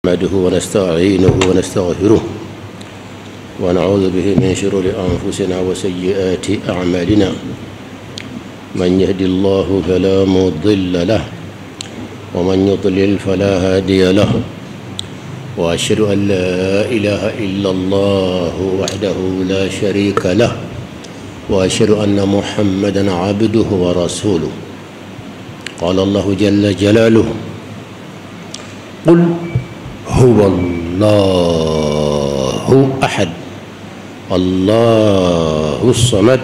نحمده ونستعينه ونستغفره ونعوذ به من شرور أنفسنا وسيئات أعمالنا من يهد الله فلا مضل له ومن يضلل فلا هادي له وأشهد أن لا إله إلا الله وحده لا شريك له وأشهد أن محمدا عبده ورسوله قال الله جل جلاله قل هو الله أحد الله الصمد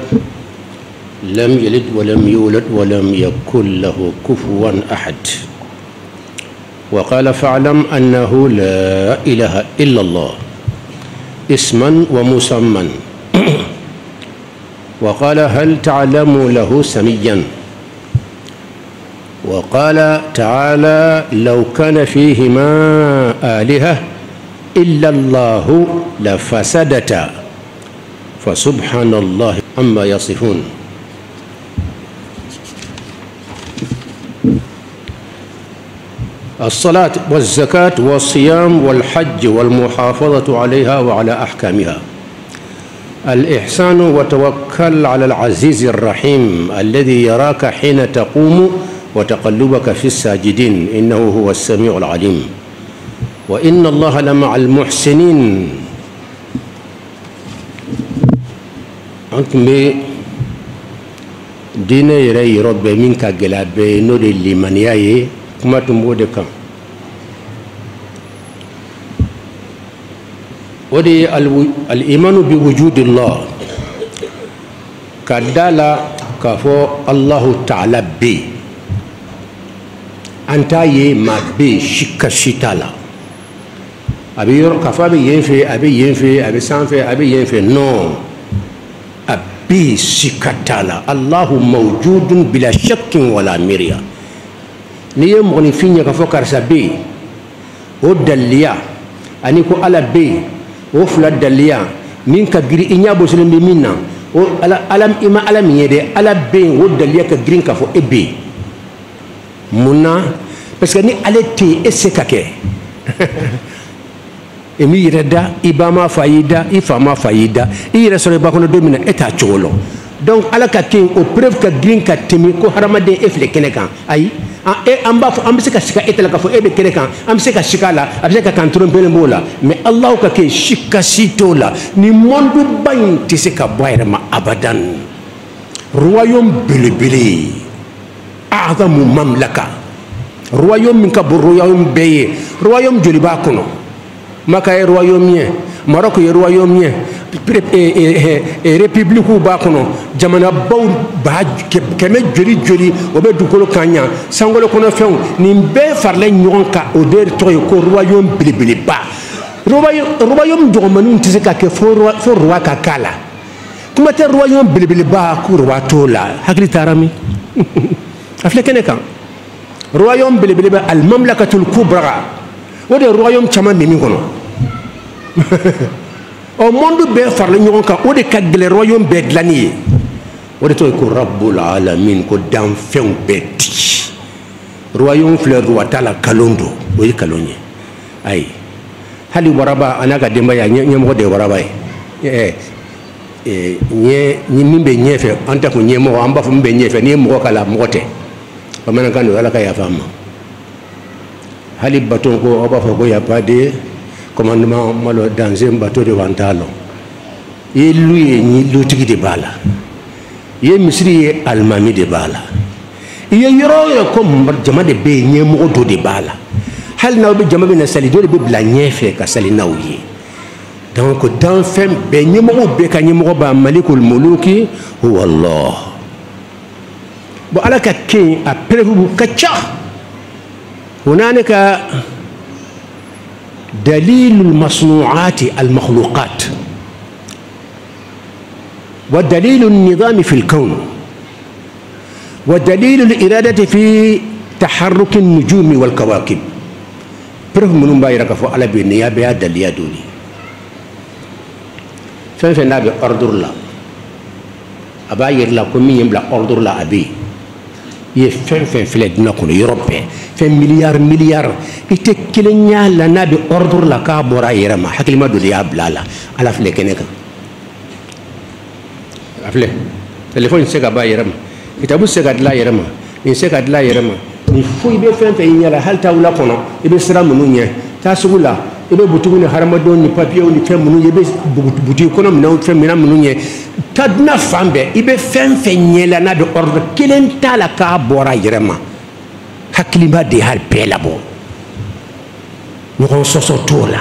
لم يلد ولم يولد ولم يكن له كفوا أحد وقال فاعلم أنه لا إله إلا الله اسما ومسمى وقال هل تعلم له سميا وقال تعالى لو كان فيهما آلهة إلا الله لفسدتا فسبحان الله عما يصفون الصلاة والزكاة والصيام والحج والمحافظة عليها وعلى أحكامها الإحسان وتوكل على العزيز الرحيم الذي يراك حين تقوم وتقلبك في الساجدين إنه هو السميع العليم وإن الله لمع المحسنين أنتم دين يري رب منك جلاب نور لمن ياي كما تمودك ودي الإيمان بوجود الله كدالا كفو الله تعالى بي anta ye ma be shika shitala abi yor kafa be yenfe abi sanfe abi yenfe non abi shikatala Allahu mawjudun bila shakkin wala mirya ni ye moni finya kafo karsa be o daliya ani ko ala be o fula daliya min ka giri inya bo selen be minna o alam ima alam yede ala be o daliya ka girin kafo ebe munna parce que ni ale te ese kake emi yireda ibama fayida ifama fayida ire sore ba kono domina eta cholo donc ala ka kin au preuve ka green ka temi ko haramade efle kenekan ay amba se ka shika etela ka fo ebe kenekan am se ka shika la abse ka kan tromper mbola mais allah ka ke shika sitola ni mondu bain ti se ka boyre ma abadan royaume belebele أعظم مملكة رويوم من كبر رويوم بيه رويوم جلبا كنو مكاي رويوم يه ماروكو رويوم يه ريبوبليكو با كنو جامانا باو با كمي جولي وبي دوكولو كانيا سانغولو كونو فيو نيمبي فارلي نيونكا اودير توي كو رويوم بلبلي با رويوم دومانو نتيسكا كي فو روا كاكالا كما تي رويوم بلبلي با كو روا تولا حقلي تارامي أفلكنا كان رويوم بلبلبة المملكة الكبرى وده رويوم كمان بيمينكونو أو موندو بفرلين يوم كان وده كجل رويوم بدلاني وده تو يكون رب العالمين كدام فين بدي رويوم فلر واتالا كالوندو وده كالوني أي هل ورابا أنا قديم بيا نيمو ده ورابا ni be nyefe anta ko nyemo amba fu be nyefe ni mo kala mote bamana kando ala ka ya fama hali baton ko oba fo ko ya pade commandement malo dans un bateau de vantalo e lui ni lutigi de bala ye misri almami de bala ye yoro ko jama de be nyemo do de bala hal na be jama be na sali do be bla nyefe ka sali nawyi donc dans fem be nyemo be ka nyemo ba malikul muluki huwa allah bo ala ka kin a prevu kacha hunalika دليل المصنوعات المخلوقات ودليل النظام في الكون ودليل الإرادة في تحرك النجوم والكواكب برف من بايرك فو على بالنيابة دليا دولي فين أردر لا أباير لا كمي يملا أردر لا أبي ye fɛn fɛn filɛ dina kɔnɔ yɔrɔ bɛɛ fɛn miliyari i tɛ kelen y'a la n'a bɛ ordre la k'a bɔra a yɛrɛ ma hakilima dɔ de y'a bila a la ala filɛ kɛnɛ kan a filɛ telefɔni tɛ se ka bɔ a yɛrɛ ma kitabu tɛ se ka dilan a yɛrɛ ma nin tɛ se ka dilan a yɛrɛ ma nin foyi bɛ fɛn fɛn ɲɛ la hali taa wula kɔnɔ i bɛ sira minnu ɲɛ taa sugu la i bɛ butigiw ni hadamadenw ni papiyew ni fɛn minnu ye i bɛ butigi kɔnɔ minɛn minnu ye taa dunan fan bɛɛ i bɛ fɛn fɛn ɲɛ la n'a bɛ ordre kelen t'a la k'a bɔra a yɛrɛ ma hakilima de y'a bɛɛ labɔ ɲɔgɔn sɔsɔ t'o la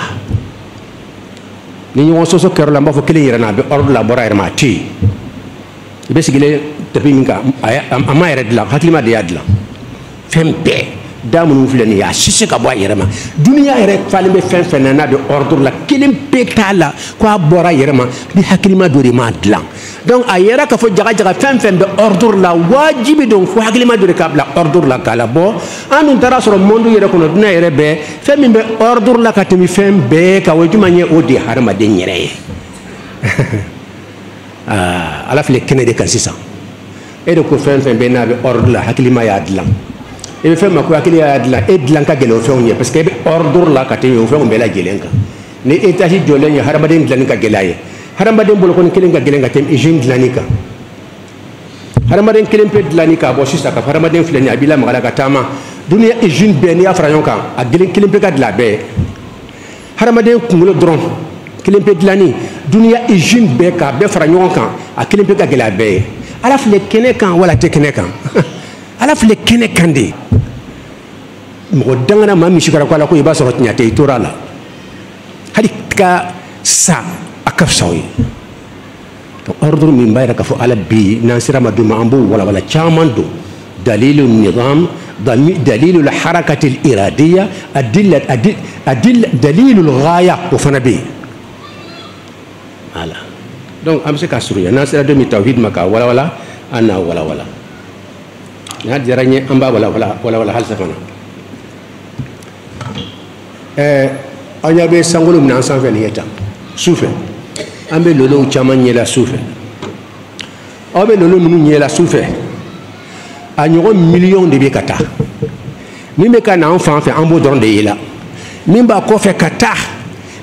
ni ɲɔgɔn sɔsɔ kɛra la n b'a fɔ kelen yɛrɛ na a bɛ ordre la bɔra a yɛrɛ ma a tɛ yen i bɛ sigilen tapi min kan a ma yɛrɛ dilan hakilima de y'a dilan fɛn bɛɛ da minnu filɛ nin ye a si se ka bɔ a yɛrɛ ma duniya yɛrɛ falen bɛ fɛn fɛn na n'a bɛ ordre la kelen pe t'a la ko a bɔra a yɛrɛ ma ni hakilima dɔ de m'a dilan donc a yɛrɛ k'a fɔ jaga fɛn fɛn bɛ ordre la wajibi don fo hakilima dɔ de k'a bila ordre la k'a labɔ an dun taara sɔrɔ monde yɛrɛ kɔnɔ dunan yɛrɛ bɛɛ fɛn min bɛ ordre la ka tɛmɛ fɛn bɛɛ kan o jumɛn ye o de ye hadamaden yɛrɛ ye ala filɛ kɛnɛ de kan sisan e de ko fɛn fɛn bɛ n'a bɛ ordre la hakilima y'a dilan e bɛ fɛn ma ko hakili y'a dilan e dilan ka gɛlɛn o fɛnw ye parce que e bɛ ordre la ka tɛmɛ o fɛnw bɛɛ lajɛlen kan ni étage jɔlen ye hadamaden dilanni ka gɛlɛya ye hadamaden bolokɔni kelen ka gɛlɛn ka tɛmɛ usine dilanni kan hadamaden kelen pe dilanni k'a bɔ sisan ka fɔ hadamaden filɛ nin ye a b'i lamaga la ka taama duniya usine bɛɛ n'i y'a fara ɲɔgɔn kan a kelen pe ka dilan a bɛɛ ye hadamaden kunkolo dɔrɔn kelen pe dilanni duniya usine bɛɛ k'a bɛɛ fara ɲɔgɔn kan a kelen pe ka gɛlɛn a bɛɛ ye ala filɛ kɛnɛ kan wala tɛ kɛnɛ kan ala filɛ kɛnɛ kan de mɔgɔ dangana maa min sikara ko ala ko i b'a sɔrɔ tiɲɛ tɛ i tora a la hali ka sa a ka fisa o ye donc ordre min b'a yira k'a fɔ ala bi n'an sera ma don ma an b'o walawala caman don dalilu nizam dalilu harakati iradiya dalilu ghaya o fana bɛ yen voilà donc an bɛ se ka surunya n'an sera don min tawhid ma k'a walawala an n'a walawala n'a diyara n ye an b'a walawala halisa fana aw ɲɛ bɛ sankolo min na an sanfɛ nin ye tan su fɛ an bɛ lolow caman ɲɛla su fɛ aw bɛ lolo minnu ɲɛla su fɛ a ɲɔgɔn miliyɔn de bɛ ka taa min bɛ ka na an fan fɛ an b'o dɔrɔn de ye la min b'a kɔfɛ ka taa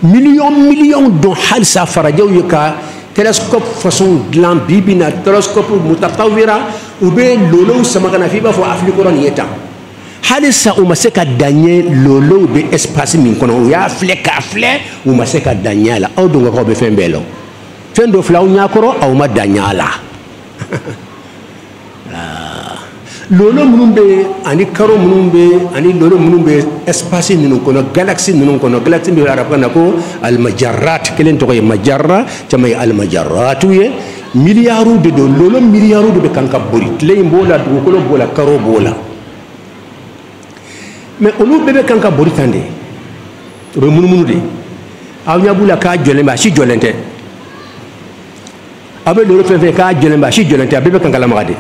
miliyɔn dɔn halisa farajɛw ye ka télescope façon dilan bi bi na télescope mutatawira u bɛ lolow sama ka na f'i b'a fɔ afiriki kɔrɔ nin ye tan halisa u ma se ka daɲɛ lolow bɛ espace min kɔnɔ u y'a filɛ k'a filɛ u ma se ka daɲɛ a la aw dongakaw bɛ fɛn bɛɛ la fɛn dɔ filɛ aw ɲɛkɔrɔ aw ma daɲɛ a la lolo minnu bɛ ani karo minnu bɛ ani lolo minnu bɛ espace ninnu kɔnɔ galaxie ninnu kɔnɔ galaxie bɛ arabukan na ko almajarat kelen tɔgɔ ye majara caman ye almajaratu ye miliyariw de don lolo miliyariw de bɛ kan ka boli tile in b'o la dugukolo b'o la karo b'o la mais olu bɛɛ bɛ kan ka boli tan de o bɛ munumunu de aw ɲɛ b'u la k'a jɔlen bɛ a si jɔlen tɛ aw bɛ lolo fɛn fɛn k'a jɔlen bɛ a si jɔlen tɛ a bɛɛ bɛ kan ka lamaga de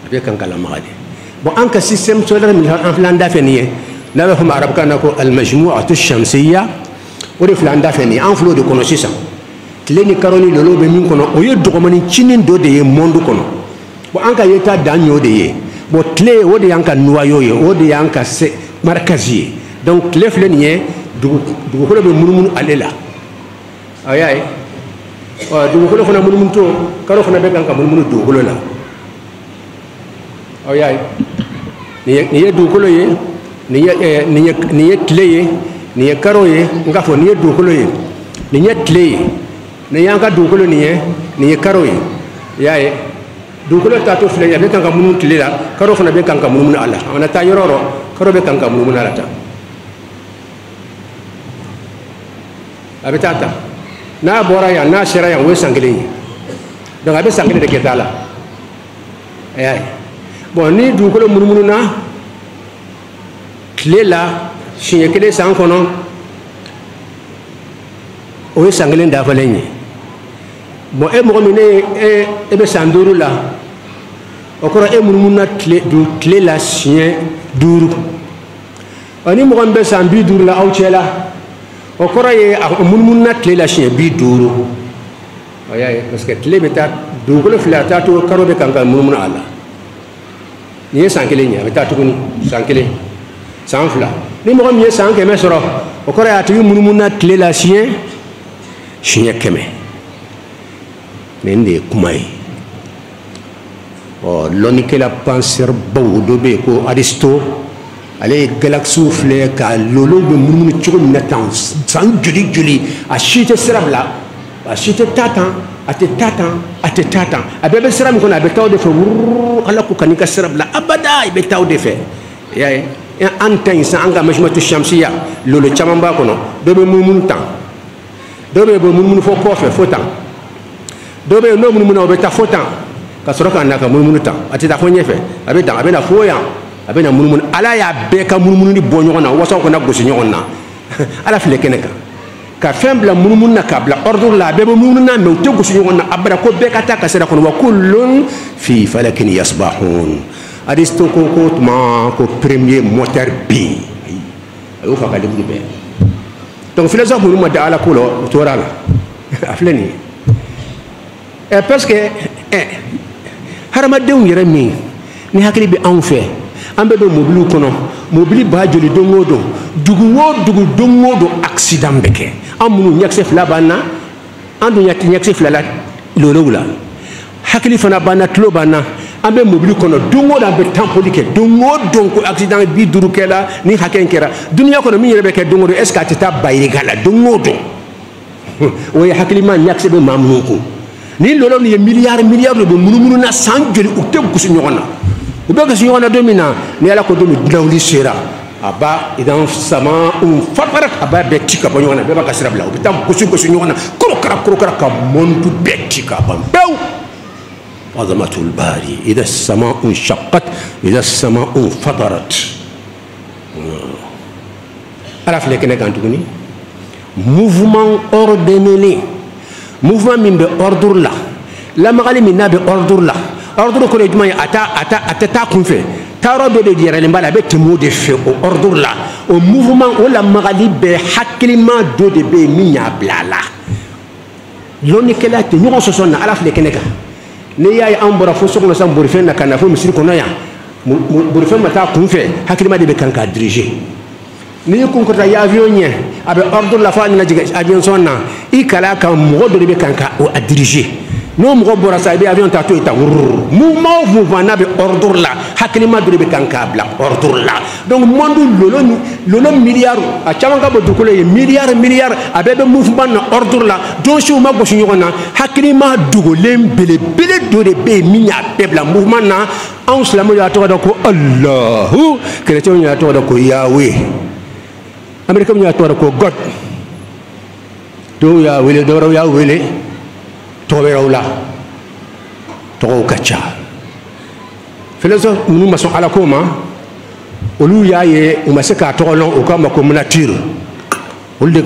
a bɛɛ kan ka lamaga de bon an ka système solaire min an filɛ an da fɛ nin ye n'a bɛ fɔ ma arabukan na ko almajmuatu shamsiya o de filɛ an da fɛ nin ye an filɛ o de kɔnɔ sisan tile ni karo ni lolo bɛ min kɔnɔ o ye dɔgɔmanin cinin dɔ de ye monde kɔnɔ bon an ka yeta dan y'o de ye bon tile o de y'an ka noyau ye o de y'an ka markazi ye donc tile filɛ nin ye dugukolo bɛ munumunu ale la aw y'a ye dugukolo fana munumunu to karo fana bɛ kan ka munumunu dugukolo la aw y'a ye nin ye dugukolo ye nin ye tile ye nin ye karo ye n k'a fɔ nin ye dugukolo ye nin ye tile ye nin y'an ka dugukolo nin ye karo ye i y'a ye dugukolo taatɔ filɛ a bɛ kan ka munumunu tile la karo fana bɛ kan ka munumunu a la a mana taa yɔrɔ o yɔrɔ karo bɛ kan ka munumunu a la tan a bɛ taa ta n'a bɔra yan n'a sera yan o ye san kelen ye donc a bɛ san kelen de kɛ t'a la a y'a ye bon ni dugukolo munumunu na tile la siɲɛ kelen san kɔnɔ o ye san kelen dafalen ye bon e mɔgɔ min e bɛ san 5 la o kɔrɔ e munumunu na tile la siɲɛ 5 ni mɔgɔ min bɛ san 50 la aw cɛ la o kɔrɔ ye a munumunu na tile la siɲɛ 50 o y'a ye parce que tile bɛ taa dugukolo fila taa to karo bɛ kan ka munumunu a la nin ye san kelen ye a bɛ taa tuguni san kelen san fila ni mɔgɔ min ye san 100 sɔrɔ o kɔrɔ ye a tigi munumuna tile la siɲɛ 100 nin de ye kuma ye lɔnnikɛla penseur baw dɔ bɛ yen ko Aristo ale ye galaxiw filɛ ka lolo bɛ munumunu cogo min na tan san joli joli a si tɛ sira bila a si tɛ taa tan a tɛ taa tan a tɛ taa tan a bɛɛ bɛ sira min kɔnɔ a bɛ taa o de fɛ wururu ala ko ka n'i ka sira bila abada i bɛ taa o de fɛ i y'a ye an ta in sisan an ka majumatu shamsiya lolo caman b'a kɔnɔ dɔ bɛ munumunu tan dɔ bɛ yen munumunu fo kɔfɛ fo tan dɔ bɛ yen n'o munumunu o bɛ taa fo tan ka sɔrɔ ka na ka munumunu tan a tɛ taa fo ɲɛfɛ a bɛ tan a bɛ na fo yan a bɛ na munumunu ala y'a bɛɛ ka munumunu bɔ ɲɔgɔn na wasaw kana gosi ɲɔgɔn na ala filɛ kɛnɛ kan ka fɛn bila munumunu na k'a bila ordre la a bɛɛ bɛ munumunu na mɛ u tɛ gosi ɲɔgɔn na abada ko bɛɛ ka taa ka sira kɔnɔ wa kullun fi falakin yasbahun Aristo ko tuma ko premier moteur bi a y'o fa ka livre bɛɛ donc philosophe minnu ma da ala ko la u tora la a filɛ nin ye parce que hadamadenw yɛrɛ min ni hakili bɛ anw fɛ an bɛɛ bɛ mobiliw kɔnɔ mobili b'a joli don o don dugu o dugu don o don accident bɛ kɛ an minnu ɲɛkisɛ fila b'an na an dun ɲɛkisɛ fila la lolow la hakili fana b'an na tulo b'an na an bɛ mobili kɔnɔ don o don an bɛ tampoli kɛ don o don ko accident 50 kɛra ni hakɛ in kɛra duniya kɔnɔ min yɛrɛ bɛ kɛ don o don est ce que a tɛ taa bayirika la don o don o ye hakilima ɲɛkisɛ bɛ maa minnu kun ni lolo ni ye miliyari de bɛ munumunu na san joli u tɛ gosi ɲɔgɔn na u bɛ gosi ɲɔgɔn na don min na ni ala ko don min dilawuli sera a b'a idan sama fatara a b'a bɛɛ ci ka bɔ ɲɔgɔn na bɛɛ b'a ka sira bila u bɛ taa gosi ɲɔgɔn na korokara ka mɔndu bɛɛ ci ka ban pewu azamatul bari idan sama shaqqat idan sama fatarat ala filɛ kɛnɛ kan tuguni mouvement ordonné mouvement min bɛ ordre la lamagali min n'a bɛ ordre la ordre kɔrɔ ye jumɛn ye a tɛ taa kunfɛ taayɔrɔ dɔ de yɛrɛlen b'a la a bɛ tɛmɛ o de fɛ o ordre la o mouvement o lamagali bɛɛ hakilima dɔ de bɛ yen min y'a bila a la lɔnnikɛla tɛ ɲɔgɔn sɔsɔ na ala filɛ kɛnɛ kan n'i y'a ye an bɔra fo so kɔnɔ sisan bolifɛn na ka na fo misiri kɔnɔ yan bolifɛn ma taa kunfɛ hakilima de bɛ kan k'a diriger n'i ye kun kɔrɔta ye avion ɲɛ a bɛ ordre la fo a nana jigin avion sɔn na i kala kan mɔgɔ dɔ de bɛ kan ka o diriger n'o mɔgɔ bɔra sa i bɛ avion ta to yen ta wururu mouvement o mouvement n'a bɛ ordre la hakilima dɔ de bɛ kan k'a bila ordre la donc monde lolo miliyari a caman ka bɔ dugukolo ye miliyari a bɛɛ bɛ mouvement na ordre la donsiw ma gosi ɲɔgɔn na hakilima dogolen belebele dɔ de bɛ yen min y'a bɛɛ bila mouvement na anw silamɛw y'a tɔgɔ da ko alahu chrétienw y'a tɔgɔ da ko yahweh américains y'a tɔgɔ da ko god dɔw y'a wele dɔwɛrɛw y'a wele tɔgɔwɛrɛw la tɔgɔw ka ca philosophe minnu ma sɔn ala ko ma olu y'a ye u ma se k'a tɔgɔ lɔn u k'a ma ko nature olu de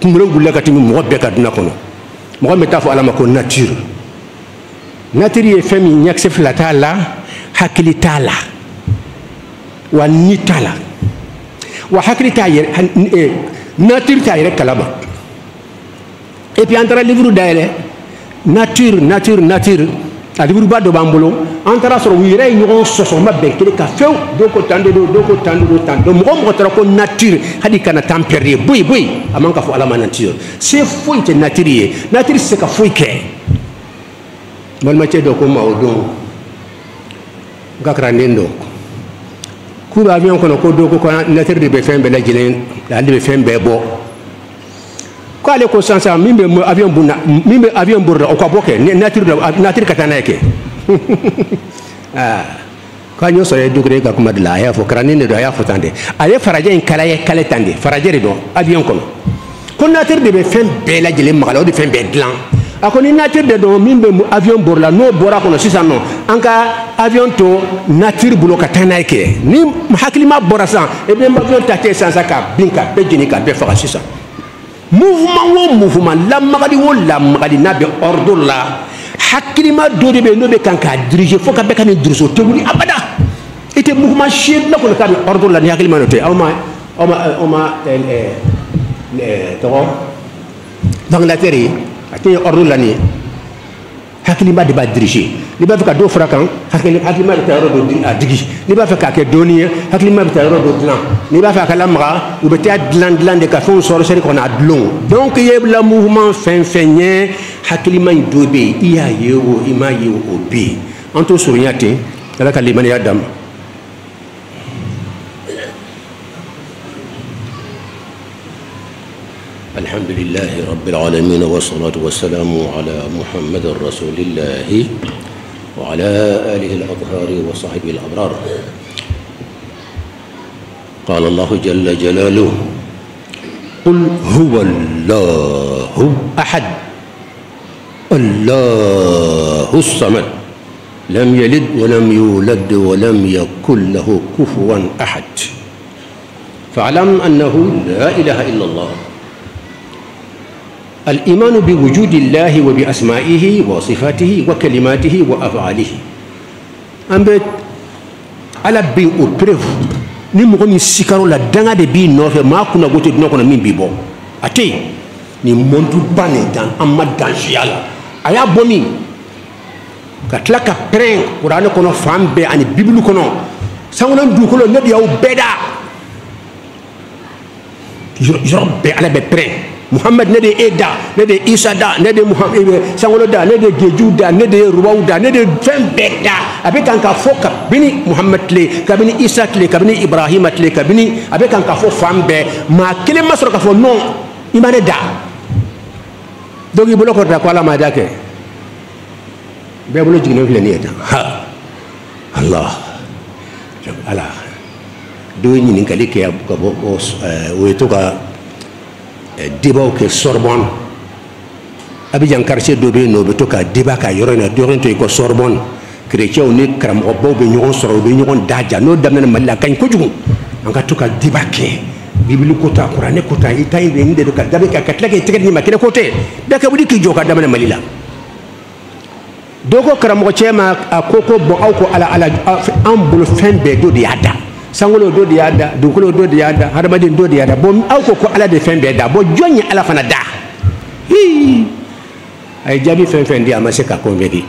kunkolo wulila ka tɛmɛ mɔgɔ bɛɛ ka dunan kɔnɔ mɔgɔ min t'a fɔ ala ma ko nature nature ye fɛn min ɲɛkisɛ fila t'a la hakili t'a la wa ni t'a la wa hakili t'a yɛrɛ nature t'a yɛrɛ kalama et puis an taara livre dayɛlɛ nature a livre ba dɔ b'an bolo an taara sɔrɔ u yɛrɛ ye ɲɔgɔn sɔsɔ ma bɛn kelen ka fewu dɔw ko tan de don dɔw ko tan de don tan donc mɔgɔ taara ko nature hali kana temps perdre ye boyi a man ka fɔ ala ma nature se foyi tɛ nature ye nature se ka foyi kɛ balimacɛ dɔ ko ma o don n ka kalanden dɔ k'u bɛ avion kɔnɔ ko dɔ ko nature de bɛ fɛn bɛɛ lajɛlen ale de bɛ fɛn bɛɛ bɔ ko ale ko sisan min bɛ avion bori o ka bɔ kɛ nature ka taa n'a ye kɛ k'a ɲɛ sɔrɔ ye dugure ka kuma de la a y'a fɔ kalanden de don a y'a fɔ tan de a ye farajɛ in kale tan de farajɛ de don avion kɔnɔ ko nature de bɛ fɛn bɛɛ lajɛlen magala o de fɛn bɛɛ dilan a ko ni nature de don min bɛ avion bori la n'o bɔra kɔnɔ sisan nɔ an ka avion to nature bolo ka taa n'a ye kɛ ni hakilima bɔra sisan e bɛ avion ta kɛ sisan ka bin ka bɛɛ jeni ka bɛɛ faga sisan mouvement o mouvement lamagali o lamagali n'a bɛ ordre la hakilima dɔ de bɛ yen n'o bɛ kan k'a diriger fo ka bɛɛ ka nin duruso tɛ wuli abada i tɛ mouvement si la kɔni k'a bɛ ordre la ni hakilima dɔ tɛ aw ma tɔgɔ Bangladesh a tɛ ordre la nin ye hakilima de b'a diriger n'i b'a fɛ ka dɔ fara kan hakilima bɛ taa yɔrɔ dɔ a digi n'i b'a fɛ k'a kɛ dɔɔnin ye hakilima bɛ taa yɔrɔ dɔ dilan n'i b'a fɛ a ka lamaga u bɛ taa dilan de ka fɛnw sɔrɔ sɛri kɔnɔ a dulon donc i ye la mouvement fɛn fɛn ye hakilima in dɔ bɛ yen i y'a ye o i m'a ye o bɛ yen an t'o surunya ten ala ka limaniya d'an ma. الحمد لله رب العالمين والصلاة والسلام على محمد رسول الله وعلى آله الأطهار وصحبه الأبرار. قال الله جل جلاله قل هو الله أحد الله الصمد لم يلد ولم يولد ولم يكن له كفوا أحد فاعلم أنه لا إله إلا الله. الإيمان بوجود الله وبأسمائه وصفاته وكلماته وأفعاله أمبت على بي أوبريف نمغني سيكارو لا دانا دي بي نوفي ما كنا غوتي دنا كنا مين بيبو أتي ni montu bane dan amma danjiala aya bomi ka tla ka pren qur'an kono fambe ani bible kono sangona du ko ne yaw beda yo be ala be pren Muhammad ne de Eda ne de Isa da ne de Muhammad sangolo da ne de Geju da ne de Ruwaw da ne de fembe da abe kan ka fo ka bini Muhammad le ka bini Isa le ka bini Ibrahim le ka bini abe kan ka fo fambe ma kele masoro ka fo non imane da donc i bolo ko ta ko ala ma da ke be bolo jigno fi le ni eta ha Allah ala do ni ni kali ke ko o to ka débat ke Sorbonne Abidjan quartier do be no be to ka débat ka yoro na do rento ko Sorbonne chrétien ni kram ko bo be ñogon soro be ñogon daja no damna malla kañ ko jugu an ka to ka débat ke bible ko ta qur'an ko ta itay be ni de ka dabe ka katla ke tigat ni makina ko te da ka budi ki joka damna malila do ko kram ko chema akoko bo aw ko ala an bulu fembe do di ada sangolo do di ada dukulo do di ada hadamadin do di ada bom aw ko ala de fembe da bo jonni ala fana da hi ay jabi fen di amase ka konveki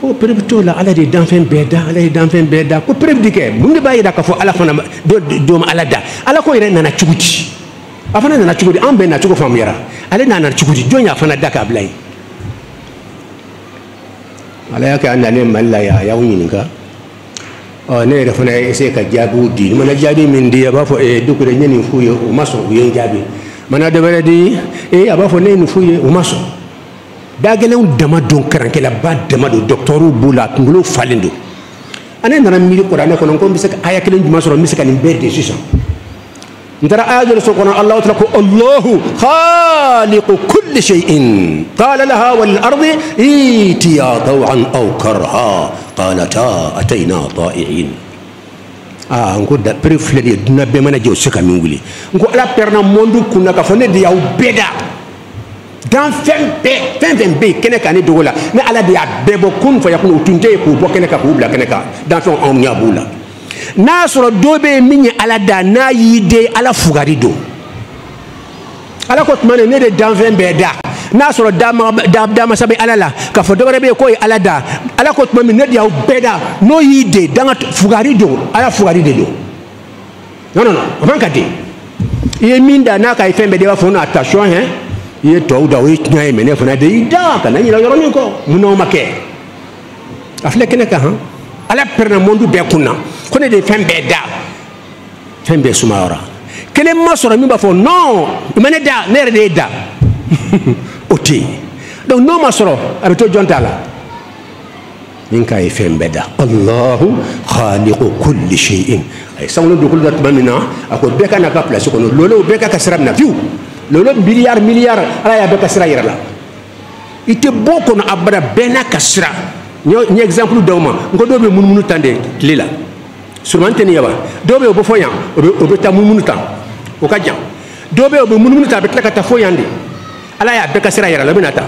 ko prebto la ala de dan fembe da ala de dan fembe da ko prebdike mun de bayi da ka fo ala fana do ma ala da ala ko ire nana cuguti afana nana cuguti an be na cugo fam yara ala nana cuguti jonni afana da ka blay ala ya ka andane malla ya wuninka ne da fana sai ka jabu di mana jabi min di ba fo duk da nyani fuye o maso yen jabi mana da bare di aba fo ne ni fuye o maso da gelen dama don karanke la ba dama do docteuru bula ngulu falindo ane nana mi ko dane ko non ko bisaka aya kelen juma soro misaka ni be decision ndara aya so kono Allah ta'ala ko Allahu khaliqu kulli shay'in qala laha wal ardi itiya taw'an aw karha قالتا أتينا طائعين نقول ده بريفلي دنا بمنا جو سكا مينغولي نقول على بيرنا موندو كنا كفنة دي أو بيدا دان فين بي كنا كاني دولا نا على دي أبيبو كون فيكون وتنتهي كوبا كنا كوبلا كنا دان فين أمنيا بولا ناسر دوبي مني على دا نا يدي على فغاري دو على كوت ماني ندي دان فين بيدا nasoro dama sabe alala ka fo dogare be koy alada ala ko tuma min nedi aw beda no yide danga fugari do ala fugari de do non on ka de e minda na ka ifembe de wa fo na attention hein ye to da wi nyaay mene fo na de ida ka na nyira yoro ni ko muno make afle kene ka han ala perna mondu be kunna ko ne de fembe da fembe sumawara kele masoro mi ba fo non imane da nere de da oti donc no masoro abeto jontala ninka e fembeda Allahu khaliqu kulli shay'in ay sawlo do kullu tamina ako beka na ka place ko lolo beka ka sirabna fiu lolo milliard ala ya beka sira yirala ite boko na abada bena ka sira ni exemple dawma ngo do be mununu tande lila surmante ni yaba do be bo foyan o be ta mununu tan o ka jam do be o be mununu ta be ka ta foyande ala ya beka sira yara labinata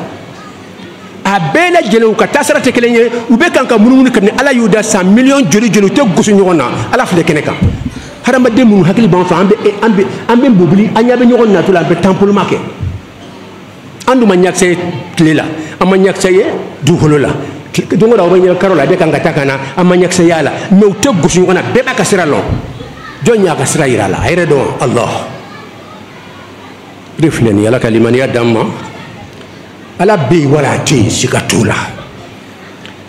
a bela jelu ka tasara te kelenye ube kan ka mununu kan ala yuda 100 million joli te gusu nyona ala fle keneka harama de mun hakili ban fa ambe bobuli anya be nyona to la be temple make andu manyakse tlela amanyakse ye dukolola dongo da obanya karola be kan katakana amanyakse yala me utte gusu ngona be ba kasira lo jonya kasira irala ayre do Allah refleni ala kalimani adamma ala be wala ti sikatula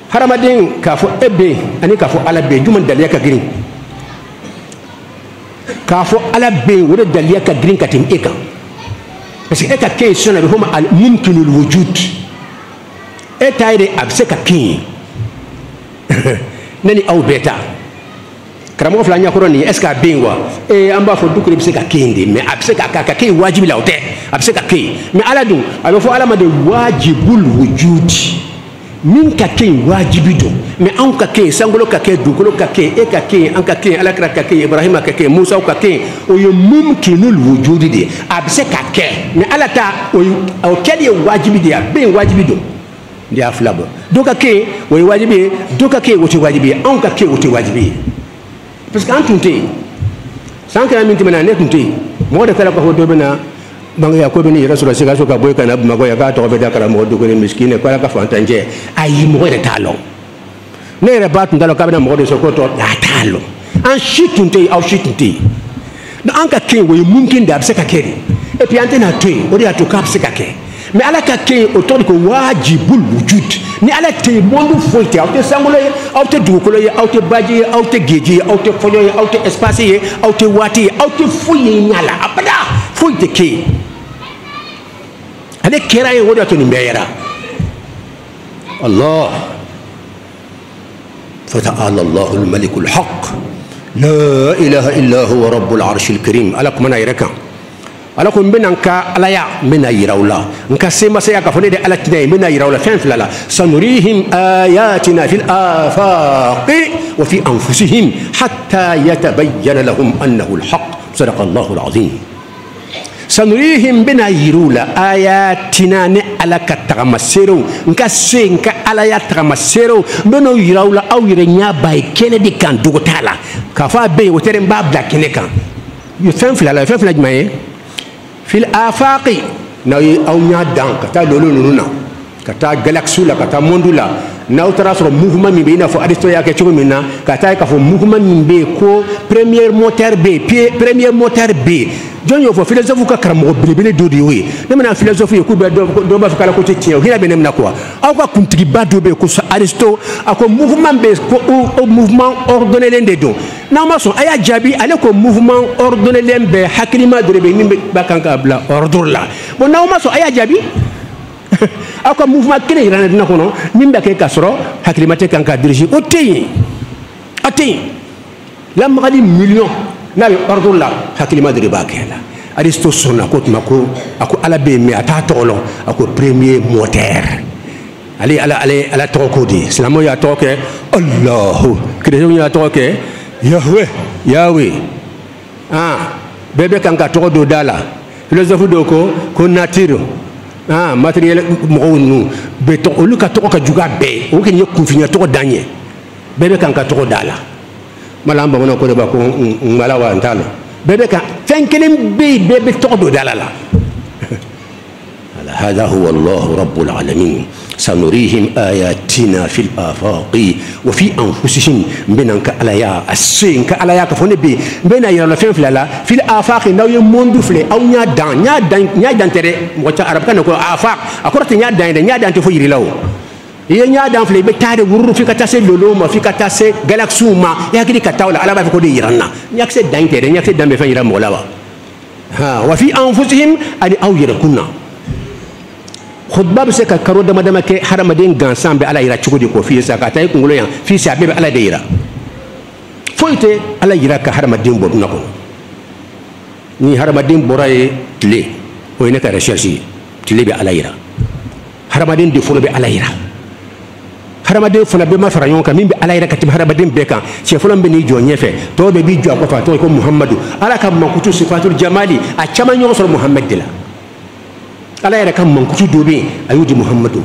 haramadin kafo ebe ani kafo ala be juman daliya ka girin kafo ala be wala daliya ka girin katim eka parce que eka ke sona be homa al mumkinul wujud eta ide abse ka kin nani au beta karamo fla nya koroni est ce que bingwa amba fo dukuri bse ka kindi mais abse ka ke wajibi la ote abse ka ke mais ala dum alo fo ala ma de wajibul wujud min ka ke wajibi do mais an ka ke sangolo ka ke dukolo ka ke e ka ke an ka ke ala kra ka ke ibrahima ka ke musa ka ke o yo mumkinul wujud de abse ka ke mais ala ta o kedi wajibi de be wajibi do dia flabo doka ke o wajibi doka ke o wajibi an ka ke o wajibi parce que antunte sanka min timana ne tunte mo de kala ko do bena banga ya ko beni rasul sika so ka boy kana mago ya ka to be da kala mo do ko ni miskine ko ka fantanje ayi mo de talo ne re bat ndalo ka bena mo de so ko to da talo an shitunte au shitunte na anka ke wo mumkin da abse ka keri et puis antena te o de to ka abse ka ke mais ala ka ke autour ko wajibul wujud ni ala te mondu foite auto sangolo auto dukolo auto baji auto geji auto foyo auto espace auto wati auto fuye nyala abada foite ke ale kera ye wodo to ni mbeyara Allah fata'ala Allahul malikul haqq la ilaha illa huwa rabbul arshil karim alakum ana iraka alakum binanka alaya mina yirawla nka sema saya ka fone de alatina mina yirawla fen filala sanurihim ayatina fil afaqi wa fi anfusihim hatta yatabayyana lahum annahu alhaq sadaqa Allahu alazim sanurihim bina yirula ayatina ne alaka tagamasero nka se nka alaya tagamasero beno yirawla aw yire nya bay kene di kan dugotala ka fa be wotere mbabla kene kan yo fen filala jmaye fil afaqi na aw nya dan kata lolo nununa kata galaxy la kata mondula na utara so mouvement mi be na fo adisto ya ke chugo minna kata ka fo mouvement mi be ko premier moteur B premier moteur B jonyo fo philosophe ka karamo bilibili do di wi na philosophe ko be do ba kala ko tiyo hina be nemna ko aw ka kuntigi ba do be ko so aristo ako mouvement be ko o mouvement ordonné l'ende do na ma so aya jabi ale ko mouvement ordonné lembe haklima do be nimbe bakanka bla ordre la bon na ma so aya jabi ako mouvement kene irana dina kono nimbe ke kasro haklimate kanka dirigi oteyi la magadi million na be ordre la haklima de bakela aristo sonna ko mako ako ala be me ata tolo ako premier moteur ala toko di islamo ya toke Allah création ya toke Yahweh bebe kanka toko do dala philosophe do ko nature matériel mo nu beton o luka to ka juga be o ke nyekun finya to danye bebe kanka to dala malamba wono ko ba ko malawa ntalo bebe kan fenkelim be bebe to do dala la هذا هو الله رب العالمين سنريهم آياتنا في الآفاق وفي أنفسهم بينك عليا السين كعليا كفون بي بين يلا في الآفاق نو يموندو فلي أو نيا دان تري موتا عرب كانوا آفاق أكورت نيا دان تفويري لو يا دان فلي بتاري ورو في كتاسي لولو ما في كتاسي جالاكسو ما يا كذي كتاولا على ما في كودي يرانا نياكسي دان تري نياكسي دان بفين يرام ولا وفي أنفسهم أدي أو يركونا خطبه بسكا كارو دما كي حرمدين غانسان بي على يرا تشودي كو في ساكا تاي كونغلو يان في سابي على ديرا فويته على يرا كحرمدين بو نكو ني حرمدين بوراي تلي وي نكا ريشيرشي تلي بي على يرا حرمدين دي فولو بي على يرا حرمدين فنا بي ما فرانيون كا مين بي على يرا كتم حرمدين بيكا سي فولم بي ني جو نيفه تو بي جو ko fa to ko muhammadu ala kam makutu sifatul jamali a chama nyo so muhammad dila ala yara kan man kutu dobe ayudi muhammadu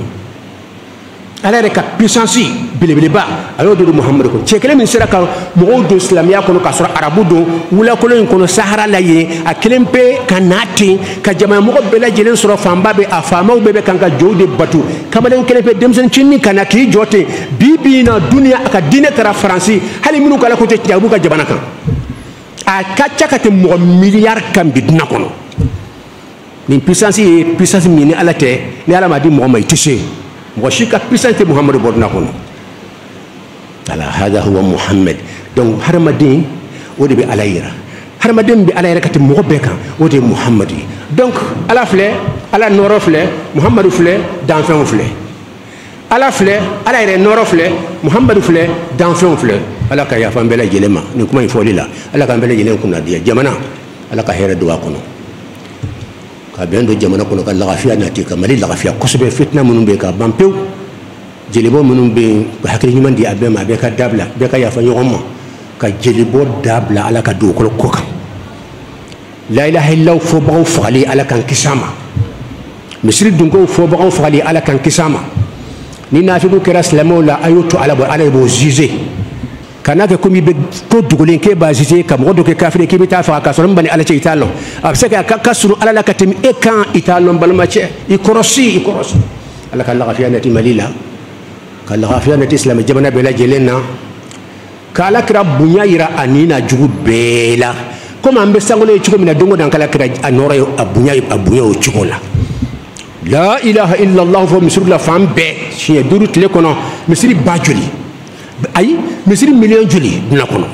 ala yɛrɛ ka puissance belebeleba a y'o don Muhamadu ko cɛ kelen min sera ka mɔgɔw don silamɛya kɔnɔ k'a sɔrɔ arabu don wulakolon in kɔnɔ sahara la yen a kelen pe ka n'a ten ka jamanamɔgɔ bɛɛ lajɛlen sɔrɔ fanba bɛ a faamaw bɛɛ bɛ kan ka jɔw de batu kamalen kelen pe denmisɛnnin ka na k'i jɔ ten bi na duniya a ka diinɛ taara Faransi hali minnu ko ala ko tɛ tiɲɛ a b'u ka jamana kan a ka ca ka tɛmɛ mɔgɔ miliyari kan bi dunan kɔnɔ nin puissance ye puissance min ni ala tɛ ni ala m'a di mɔgɔ ma i tɛ se mɔgɔ si ka puissance tɛ Muhamadu bɔ dunan kɔnɔ ala hada huwa Muhammad donc hadamaden o de bɛ ala yira hadamaden bɛ ala yɛrɛ ka tɛmɛ mɔgɔ bɛɛ kan o de ye Muhamadu ye donc ala filɛ ala nɔɔrɔ filɛ Muhamadu filɛ danfɛnw filɛ ala filɛ ala yɛrɛ nɔɔrɔ filɛ Muhamadu filɛ danfɛnw filɛ ala ka yafa an bɛɛ lajɛlen ma nin kuma in fɔli la ala k'an bɛɛ lajɛlen kunnadiya jamana ala ka hɛrɛ don a kɔnɔ ka bɛn don jamana kɔnɔ ka lafiya nati ka Mali lafiya kosɛbɛ fitina minnu bɛ ka ban pewu jelibɔ minnu bɛ yen ka hakili ɲuman di a bɛɛ ma a bɛɛ ka dabila bɛɛ ka yafa ɲɔgɔn ma ka jelibɔ dabila ala ka dugukolo ko kan la ilaha illallah fɔbagaw fagali ala kan kisi a ma misiri dunkew fɔbagaw fagali ala kan kisi a ma ni naafiku kɛra silamɛw la a y'o to ala bɔ ala b'o juger kana kɛ komi i bɛ ko dogolen k'e b'a juger ka mɔgɔ dɔ kɛ kafiri k'i bɛ taa faga k'a sɔrɔ min b'a ni ala cɛ i t'a lɔn a bɛ se ka surun ala la ka tɛmɛ e kan i t'a lɔn balimacɛ i kɔrɔsi ala ka lafiya nati Mali la ka lafiya nati silamɛ jamana bɛɛ lajɛlen na ka ala kira bonya yira a ni na jugu bɛɛ la komi an bɛ sangolo ye cogo min na don o don an ka ala kira a nɔrɔ ye a bonya o cogo la la ilaha illallah fɔ misiri la fan bɛɛ siɲɛ 5 tile kɔnɔ misiri ba joli ayi misiri miliyɔn joli dunan kɔnɔ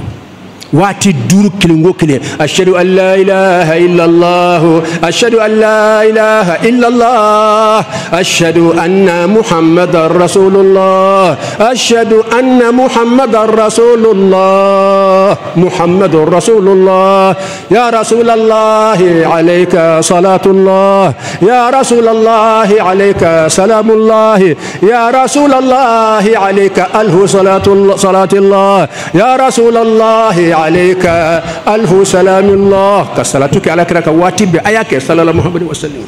waati 5 kelen ko kelen ashhadu an la ilaha illallah ashhadu an la ilaha illallah ashhadu anna muhammadar rasulullah ashhadu anna muhammadar rasulullah muhammadur rasulullah ya rasulallah alayka salatullah ya rasulallah alayka salamullah ya rasulallah alayka alhu salatullah ya rasulallah عليك ألف سلام الله كسلاتك على كرك واتب بآياتك صلى الله عليه وسلم